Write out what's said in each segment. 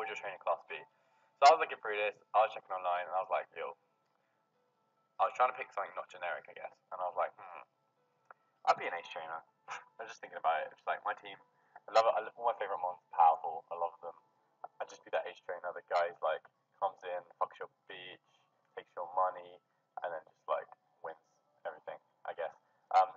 your trainer class be? So I was looking through this, I was checking online, and I was like, yo, I was trying to pick something not generic, I guess, and I was like, I'd be an ace trainer. I was just thinking about it. It's like my team, I love it. All my favorite mons, powerful. I love them. I'd just be that ace trainer. The guy's like comes in, fucks your beach, takes your money, and then just like wins everything. I guess. I'm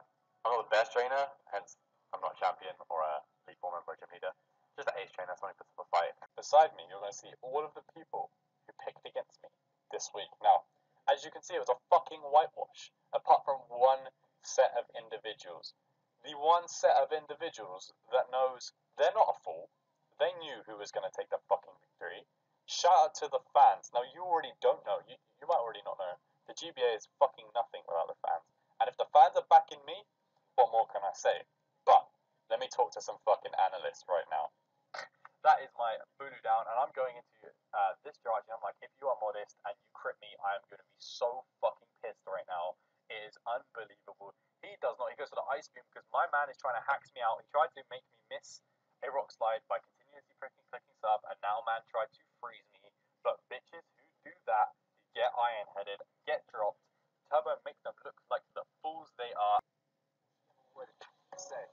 not the best trainer, hence I'm not a champion or a League 4 member or gym leader. Just an ace trainer, someone who puts up a fight. Beside me, you're going to see all of the people who picked against me this week. Now, as you can see, it was a fucking whitewash. Apart from one set of individuals. The one set of individuals that knows they're not a fool. They knew who was going to take the fucking victory. Shout out to the fans. Now, you already don't know. You might already not know. The GBA is fucking nothing without the fans. And if the fans are backing me, what more can I say? But let me talk to some fucking analysts right now. That is my voodoo down, and I'm going into this charge, and I'm like, if you are modest and you crit me, I am going to be so fucking pissed right now. It is unbelievable. He does not. He goes for the ice beam because my man is trying to hack me out. He tried to make me miss a rock slide by continuously clicking sub, and now man tried to freeze me. But bitches who do that get iron headed, get dropped. Turbo make them look like the fools they are. What did you say?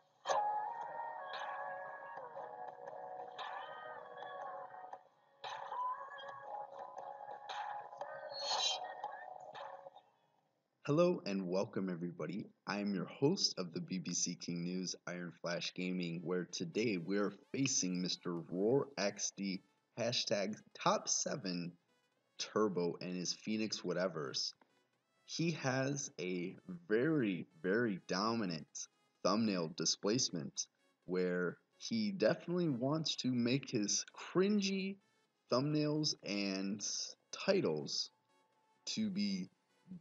Hello and welcome everybody. I am your host of the BBC King News Iron Flash Gaming, where today we're facing Mr. RoarXD hashtag top 7 Turbo and his Phoenix whatevers. He has a very, very dominant thumbnail displacement where he definitely wants to make his cringy thumbnails and titles to be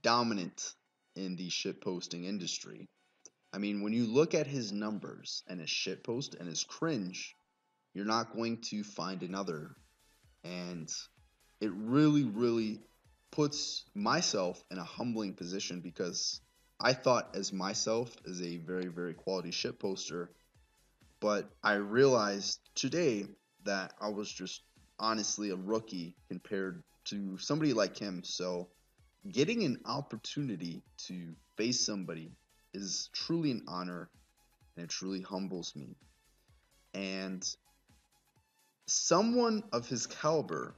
dominant in the shitposting industry. I mean, when you look at his numbers and his shitpost and his cringe, you're not going to find another. And it really, really puts myself in a humbling position because I thought as myself as a very, very quality shitposter, but I realized today that I was just honestly a rookie compared to somebody like him. So getting an opportunity to face somebody is truly an honor and it truly humbles me. And someone of his caliber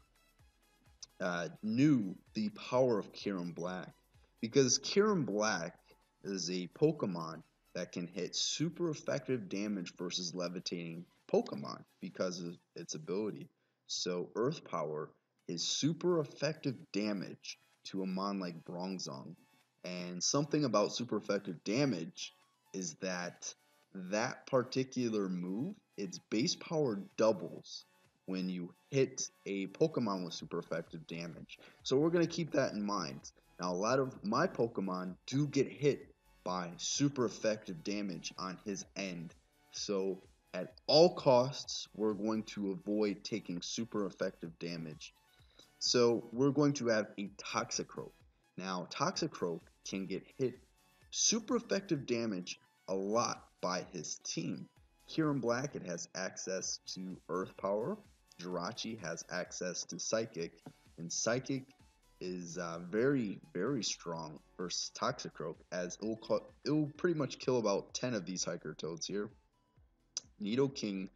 knew the power of Kieran Black because Kieran Black is a Pokemon that can hit super effective damage versus levitating Pokemon because of its ability. So Earth Power is super effective damage to a mon like Bronzong. And something about super effective damage is that that particular move, its base power doubles when you hit a Pokemon with super effective damage. So we're going to keep that in mind. Now, a lot of my Pokemon do get hit by super effective damage on his end. So at all costs, we're going to avoid taking super effective damage. So we're going to have a Toxicroak. Now, Toxicroak can get hit super effective damage a lot by his team. Kieran Black, it has access to Earth Power. Jirachi has access to Psychic. And Psychic is very, very strong versus Toxicroak, as it'll pretty much kill about 10 of these Hiker Toads here. Nidoking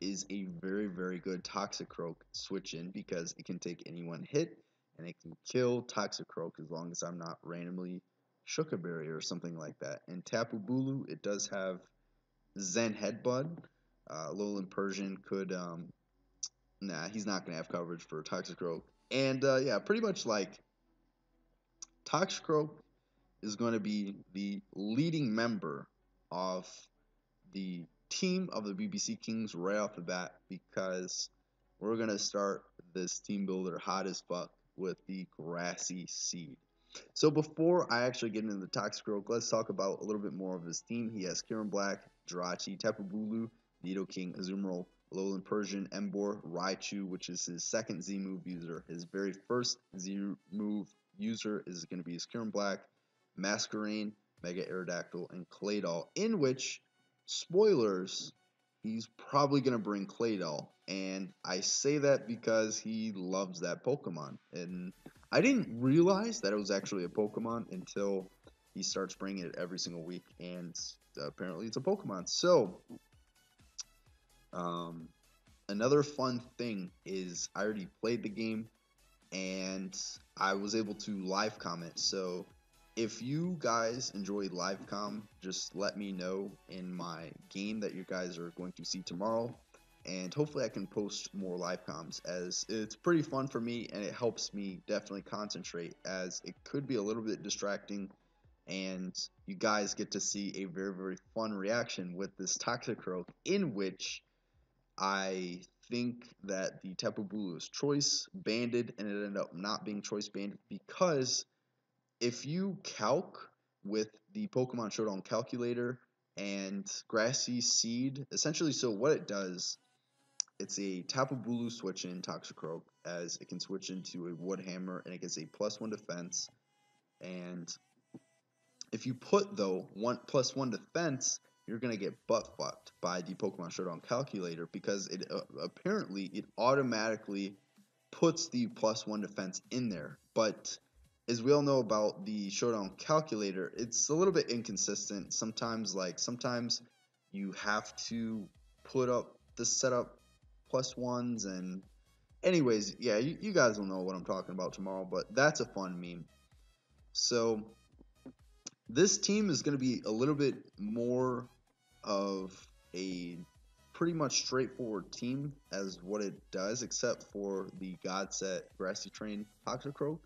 is a very, very good Toxicroak switch in because it can take any one hit and it can kill Toxicroak as long as I'm not randomly Shookaberry or something like that. And Tapu Bulu, it does have Zen Headbutt. Alolan Persian could, nah, he's not going to have coverage for Toxicroak. And yeah, pretty much like Toxicroak is going to be the leading member of the team of the BBC Kings right off the bat because we're going to start this team builder hot as fuck with the Grassy Seed. So before I actually get into the Toxicroak, let's talk about a little bit more of his team. He has Kieran Black, Jirachi, Tapu Bulu, Nidoking, Azumarill, Alolan Persian, Emboar, Raichu, which is his second Z-move user. His very first Z-move user is going to be his Kieran Black, Masquerain, Mega Aerodactyl, and Claydol, in which, spoilers, he's probably going to bring Claydol. And I say that because he loves that Pokemon. And I didn't realize that it was actually a Pokemon until he starts bringing it every single week. And apparently it's a Pokemon. So, um, another fun thing is I already played the game and I was able to live comment. So if you guys enjoy live com, just let me know in my game that you guys are going to see tomorrow. And hopefully I can post more live comms, as it's pretty fun for me and it helps me definitely concentrate, as it could be a little bit distracting and you guys get to see a very, very fun reaction with this Toxicroak, in which I think that the Tapu Bulu was choice banded, and it ended up not being choice banded because if you calc with the Pokemon Showdown calculator and Grassy Seed, essentially, so what it does, it's a Tapu Bulu switch in Toxicroak, as it can switch into a Wood Hammer and it gets a +1 defense. And if you put, though, +1 defense, you're going to get butt fucked by the Pokemon Showdown calculator, because it apparently it automatically puts the +1 defense in there. But as we all know about the Showdown calculator, it's a little bit inconsistent. Sometimes you have to put up the setup +1s, and anyways, yeah, you guys will know what I'm talking about tomorrow, but that's a fun meme. So this team is going to be a little bit more of a pretty much straightforward team as what it does, except for the God Set Grassy Train Toxicroak.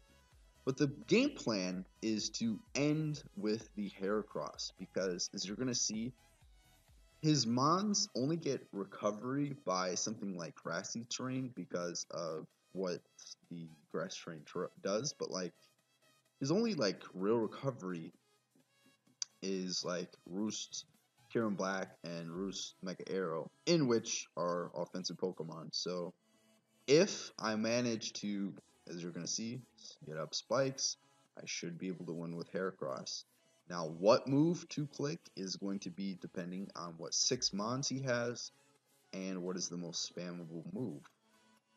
But the game plan is to end with the Heracross, because as you're going to see, his Mons only get recovery by something like Grassy Terrain because of what the Grass Terrain does, but like his only like real recovery is like Roost, Kieran Black, and Roost Mega Arrow, in which are offensive Pokemon. So if I manage to, as you're going to see, get up spikes, I should be able to win with Heracross. Now, what move to click is going to be depending on what 6 Mons he has and what is the most spammable move.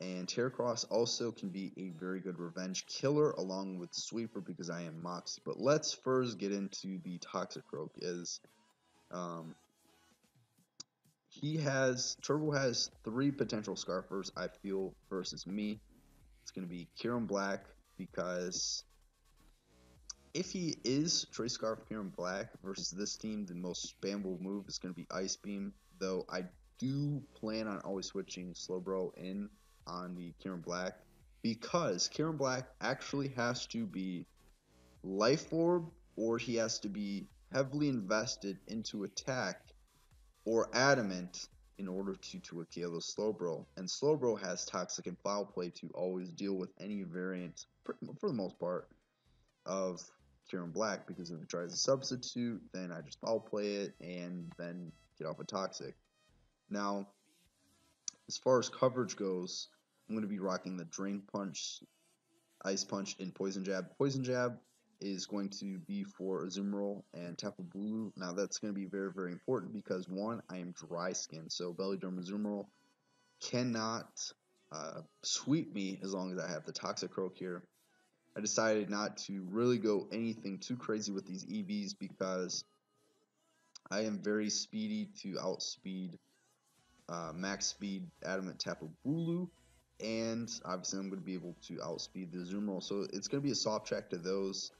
And Heracross also can be a very good revenge killer along with Sweeper, because I am Moxie. But let's first get into the Toxicroak. Turbo has 3 potential Scarfers, I feel, versus me. It's going to be Kieran Black, because if he is Choice Scarf Kieran Black versus this team, the most spammable move is going to be Ice Beam, though I do plan on always switching Slowbro in on the Kieran Black, because Kieran Black actually has to be Life Orb, or he has to be heavily invested into attack or Adamant in order to KO the Slowbro. And Slowbro has Toxic and Foul Play to always deal with any variant, for the most part, of Kieran Black, because if it tries to substitute, then I just Foul Play it and then get off a Toxic. Now, as far as coverage goes, I'm going to be rocking the Drain Punch, Ice Punch, and Poison Jab. Poison Jab is going to be for Azumarill and Tapu Bulu. Now that's going to be very, very important because, one, I am dry skin, so Bellyderm Azumarill cannot sweep me as long as I have the Toxicroak here. I decided not to really go anything too crazy with these EVs because I am very speedy to outspeed max speed Adamant Tapu Bulu, and obviously I'm going to be able to outspeed the Azumarill, so it's going to be a soft track to those.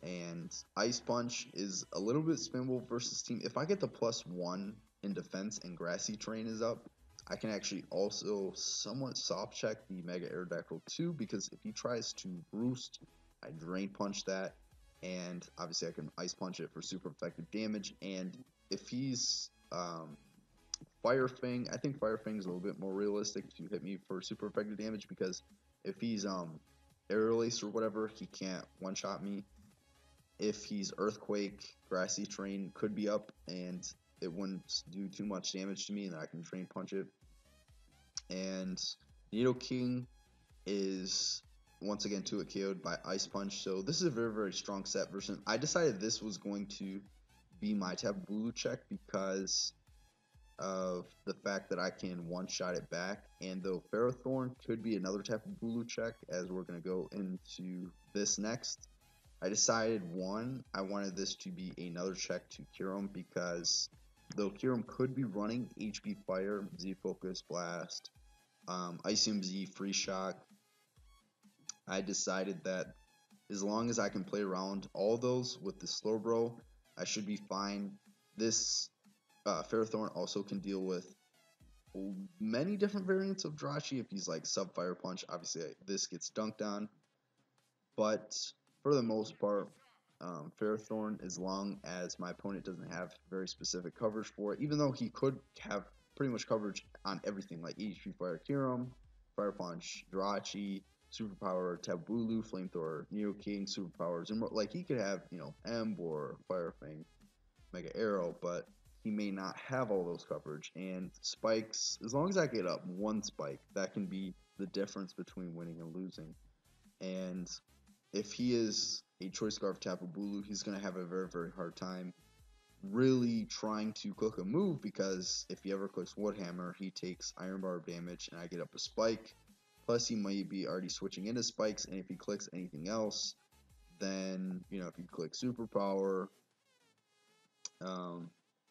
And Ice Punch is a little bit spammable versus team. If I get the +1 in defense and Grassy Terrain is up, I can actually also somewhat soft check the Mega Aerodactyl too, because if he tries to Roost, I Drain Punch that, and obviously I can Ice Punch it for super effective damage. And if he's Fire Fang, I think Fire Fang is a little bit more realistic to hit me for super effective damage, because if he's Aerial Ace or whatever, he can't one-shot me. If he's Earthquake, Grassy Terrain could be up, and it wouldn't do too much damage to me, and then I can Drain Punch it. And Nidoking is once again 2-hit KO'd by Ice Punch, so this is a very, very strong set version. I decided this was going to be my Tapu Bulu check because of the fact that I can one-shot it back. And though Ferrothorn could be another type of Bulu check, as we're going to go into this next, I decided, one, I wanted this to be another check to Kyurem, because though Kyurem could be running HP Fire, Z Focus Blast, Icium Z Free Shock, I decided that as long as I can play around all those with the Slowbro, I should be fine. This Ferrothorn also can deal with many different variants of Jirachi. If he's like sub Fire Punch, obviously this gets dunked on. But for the most part, Ferrothorn, as long as my opponent doesn't have very specific coverage for it, even though he could have pretty much coverage on everything, like HP Fire Kyurem, Fire Punch, Jirachi, Superpower, Tabulu, Flamethrower, Neo King, Superpowers, and like he could have, Emb or Fire Fang, Mega Arrow, but he may not have all those coverage. And spikes, as long as I get up one spike, that can be the difference between winning and losing. And if he is a Choice Scarf Tapu Bulu, he's going to have a very, very hard time really trying to click a move, because if he ever clicks Wood Hammer, he takes Iron Barb damage, and I get up a spike. Plus, he might be already switching into spikes, and if he clicks anything else, then, if you click Superpower on,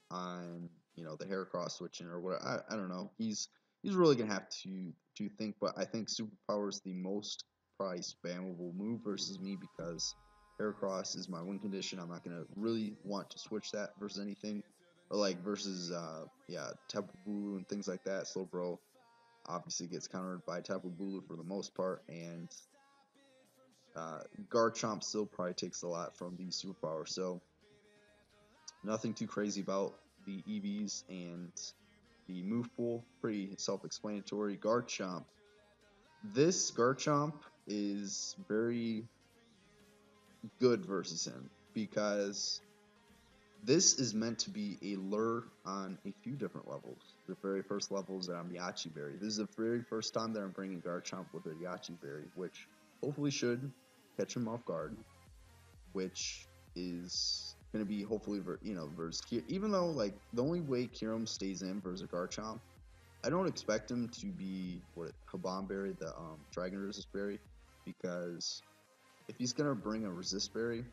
the Heracross switching or whatever, I don't know. He's really going to have to think, but I think Superpower is the most probably spammable move versus me, because Heracross is my win condition. I'm not going to really want to switch that versus anything. Or like versus, Tapu Bulu and things like that. Slowbro obviously gets countered by Tapu Bulu for the most part, and Garchomp still probably takes a lot from the Superpower. So nothing too crazy about the EVs, and the move pool, pretty self-explanatory. Garchomp. This Garchomp is very good versus him, because this is meant to be a lure on a few different levels. The very first level is that I'm Yachi Berry. This is the very first time that I'm bringing Garchomp with a Yachi Berry, which hopefully should catch him off guard, which is going to be hopefully, versus even though, like, the only way Kyurem stays in versus a Garchomp, I don't expect him to be Habam Berry, the Dragon Resist Berry, because if he's gonna bring a Resist Berry,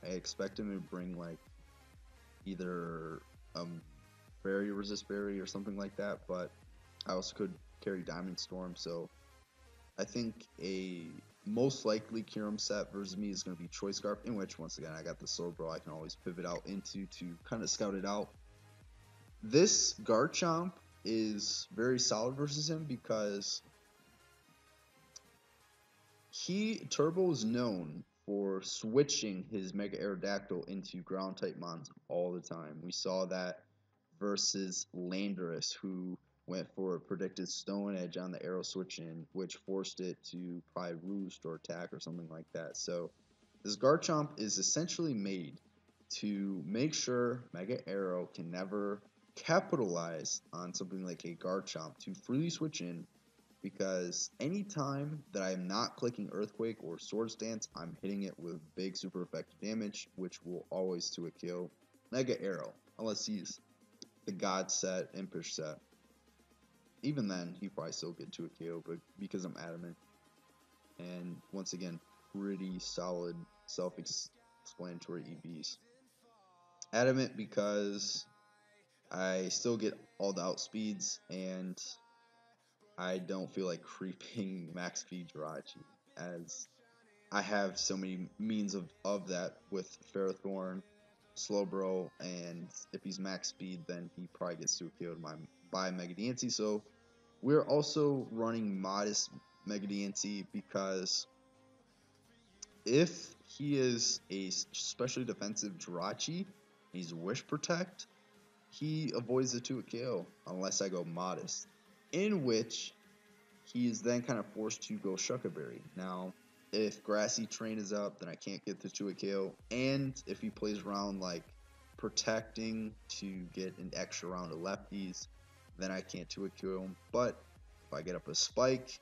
I expect him to bring like either Berry Resist Berry or something like that. But I also could carry Diamond Storm, so I think a most likely Kyurem set versus me is going to be Choice Scarf, in which, once again, I got the Slowbro I can always pivot out into to kind of scout it out. This Garchomp is very solid versus him, because Turbo is known for switching his Mega Aerodactyl into ground type mons all the time. We saw that versus Landorus, who went for a predicted Stone Edge on the arrow switch in, which forced it to probably roost or attack or something like that. So this Garchomp is essentially made to make sure Mega Arrow can never capitalize on something like a Garchomp to freely switch in, because anytime that I'm not clicking Earthquake or Swords Dance, I'm hitting it with big super effective damage, which will always to a kill Mega Arrow, unless he's the God set, Impish set. Even then, he probably still get to a KO, but because I'm adamant. And once again, pretty solid self-explanatory EVs. Adamant because I still get all the outspeeds, and I don't feel like creeping max speed Jirachi, as I have so many means of that with Ferrothorn, Slowbro, and if he's max speed, then he probably gets to a KO by Mega Diancie. So we're also running modest Mega Diancie, because if he is a specially defensive Jirachi, he's Wish Protect, he avoids the 2 KO unless I go modest, in which he is then kind of forced to go Shucka Berry. Now, if Grassy Terrain is up, then I can't get the 2 KO, and if he plays around like protecting to get an extra round of lefties, then I can't 2 KO him. But if I get up a Spike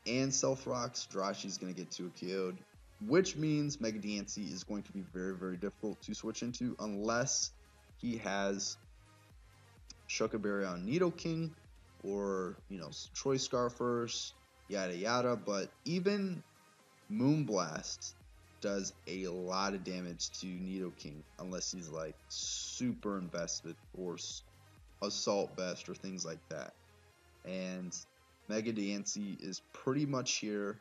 and Self Rocks, Jirachi's going to get 2 KO'd, which means Mega Diancie is going to be very, very difficult to switch into unless he has Shuckaberry on Nidoking, or, you know, Choice Scarfers, yada yada, but even Moonblast does a lot of damage to Nidoking unless he's like super invested or Assault Vest or things like that. And Mega Diancie is pretty much here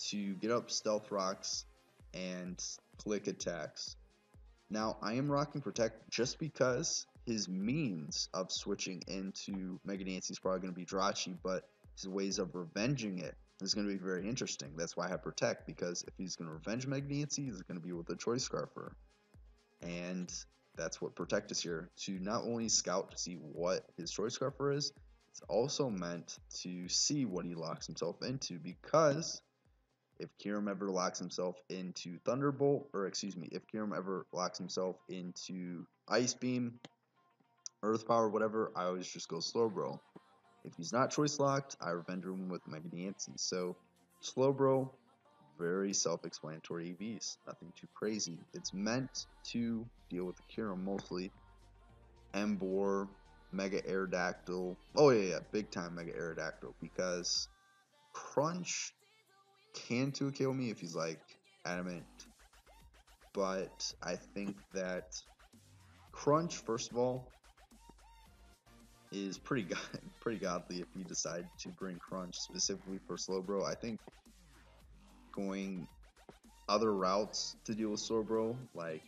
to get up Stealth Rocks and click attacks. Now, I am rocking Protect just because his means of switching into Mega Diancie is probably going to be Jirachi, but his ways of revenging it is going to be very interesting. That's why I have Protect, because if he's going to revenge Mega Diancie, he's going to be with a Choice Scarfer. And that's what Protect is here, to not only scout to see what his Choice Scarfer is, it's also meant to see what he locks himself into, because if Kyurem ever locks himself into Thunderbolt, or excuse me, if Kyurem ever locks himself into Ice Beam, Earth Power, whatever, I always just go Slowbro. If he's not choice locked, I revenge him with Mega Diancie. So Slowbro, very self-explanatory EVs, nothing too crazy. It's meant to deal with the Kyurem mostly. Emboar, Mega Aerodactyl. Oh yeah, big time Mega Aerodactyl, because Crunch can 2KO me if he's like adamant, but I think that Crunch, first of all, is pretty godly if you decide to bring Crunch specifically for Slowbro. I think going other routes to deal with Slowbro, like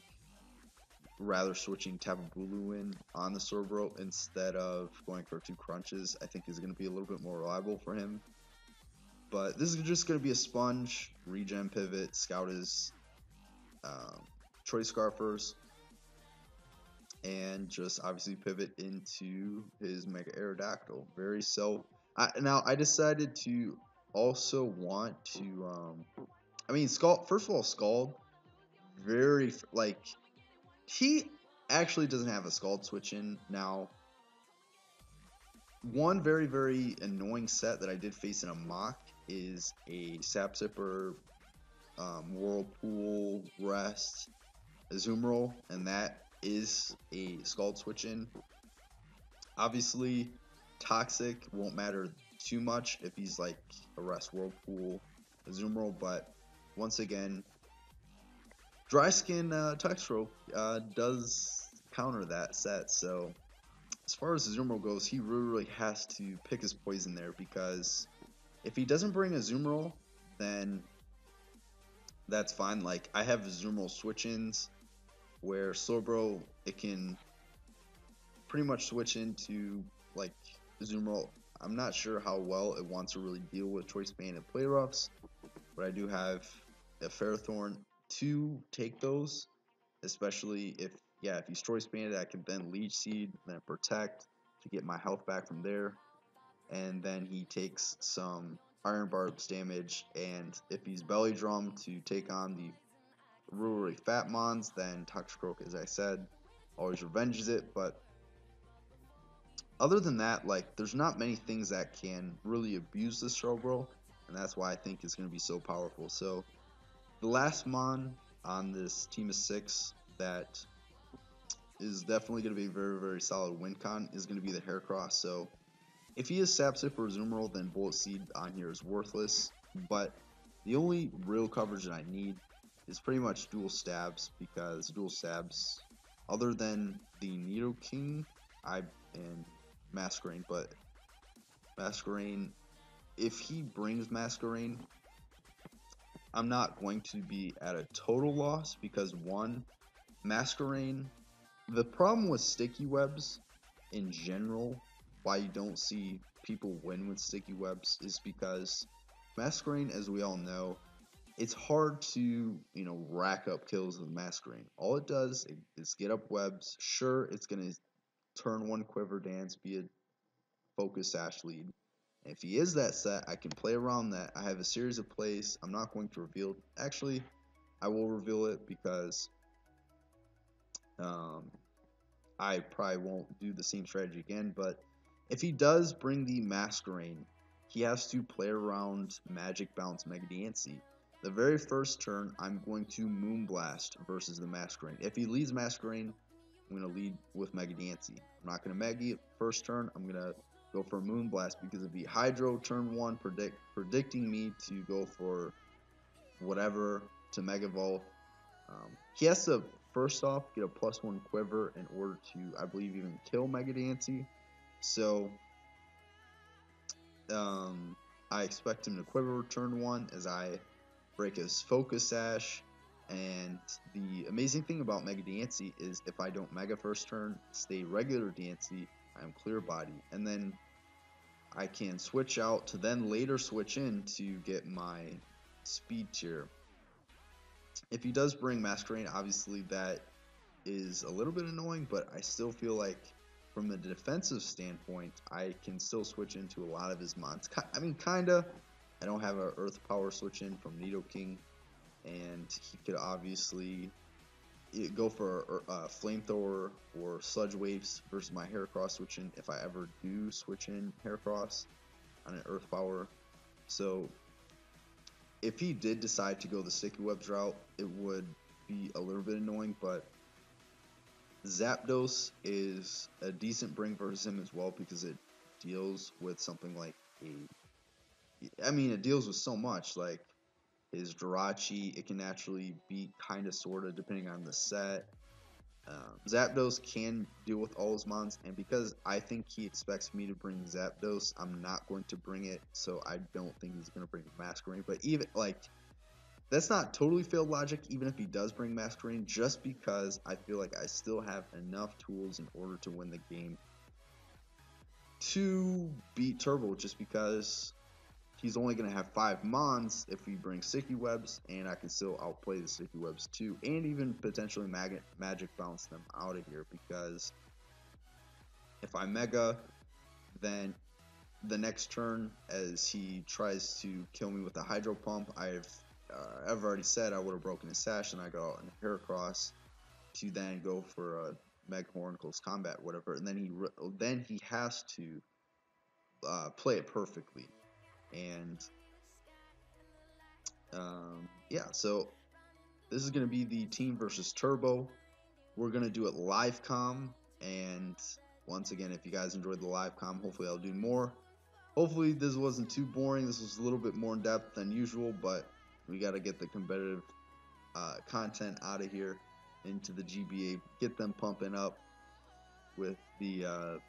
rather switching Tapu Bulu in on the Slowbro instead of going for 2 Crunches, I think is going to be a little bit more reliable for him. But this is just going to be a sponge, regen pivot, scout his Choice Scarfers, and just obviously pivot into his Mega Aerodactyl. Very self. Now I decided to also want to. I mean, Scald. First of all, Scald. Very like he actually doesn't have a Scald switch in now. One very annoying set that I did face in a mock is a Sap Sipper, Whirlpool, Rest, Azumarill, and that is a Scald switch in. Obviously, Toxic won't matter too much if he's like a Rest, Whirlpool, Azumarill, but once again, Dry Skin Toxstroke does counter that set. So as far as Azumarill goes, he really has to pick his poison there, because if he doesn't bring Azumarill, then that's fine. Like, I have Azumarill switch-ins where Slowbro, it can pretty much switch into, like, Azumarill. I'm not sure how well it wants to really deal with Choice Band and Play Roughs, but I do have a Ferrothorn to take those, especially if he's Choice Banded, I can then Leech Seed, then Protect to get my health back from there, and then he takes some Iron Barbs damage, and if he's Belly Drum to take on the really fat Mons, then Toxicroak, as I said, always revenges it. But other than that, like, there's not many things that can really abuse this Slowbro, and that's why I think it's going to be so powerful. So the last Mon on this team of 6 that is definitely going to be a very solid win con is going to be the Heracross. So if he is Sapsip or Azumarill, then Bullet Seed on here is worthless. But the only real coverage that I need is pretty much dual stabs, because dual stabs, other than the Nidoking and Masquerain, but Masquerain, if he brings Masquerain, I'm not going to be at a total loss, because one, Masquerain, the problem with sticky webs in general, why you don't see people win with sticky webs, is because Masquerain, as we all know, it's hard to, rack up kills with Masquerain. All it does is get up webs. Sure, it's going to turn one Quiver Dance, be a Focus Sash lead. And if he is that set, I can play around that. I have a series of plays. I'm not going to reveal. Actually, I will reveal it, because I probably won't do the same strategy again. But if he does bring the Masquerain, he has to play around Magic Bounce Mega Diancie. The very first turn, I'm going to Moonblast versus the Masquerain. If he leads Masquerain, I'm going to lead with Mega Dancy. I'm not going to Mega first turn. I'm going to go for a Moonblast because it'd be Hydro turn 1, predicting me to go for whatever to Mega Evolve. He has to, first off, get a +1 Quiver in order to, I believe, even kill Mega Dancy. So, I expect him to Quiver turn 1 as I break his Focus Sash. And the amazing thing about Mega Dancy is if I don't Mega first turn, stay regular Dancy, I am Clear Body. And then I can switch out to then later switch in to get my Speed tier. If he does bring Masquerain, obviously that is a little bit annoying, but I still feel like from a defensive standpoint, I can still switch into a lot of his mons. I mean, kinda. I don't have an Earth Power switch in from Nidoking, and he could obviously go for a Flamethrower or Sludge Waves versus my Heracross switch in if I ever do switch in Heracross on an Earth Power. So if he did decide to go the Sticky Webs route, it would be a little bit annoying, but Zapdos is a decent bring versus him as well because it deals with something like it deals with so much, like his Jirachi, it can actually beat kinda sorta depending on the set. Zapdos can deal with all his mons, and because I think he expects me to bring Zapdos, I'm not going to bring it, so I don't think he's going to bring Masquerain. But even, like, that's not totally failed logic, even if he does bring Masquerain, just because I feel like I still have enough tools in order to win the game to beat Turbo, just because he's only going to have 5 Mons if we bring Sticky Webs, and I can still outplay the Sticky Webs too, and even potentially Magic Bounce them out of here, because if I Mega, then the next turn, as he tries to kill me with a Hydro Pump, I've already said I would have broken his Sash, and I go out in a Heracross to then go for a Mega Horn, Close Combat, whatever, and then he has to play it perfectly. And yeah, so this is going to be the Team versus Turbo. We're going to do it live comm, and once again, if you guys enjoyed the live comm, hopefully I'll do more. Hopefully this wasn't too boring. This was a little bit more in depth than usual, but we got to get the competitive content out of here into the GBA, get them pumping up with the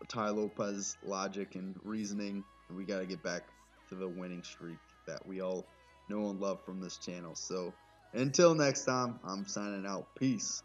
Ty Lopez logic and reasoning, and we got to get back to the winning streak that we all know and love from this channel. So until next time, I'm signing out. Peace.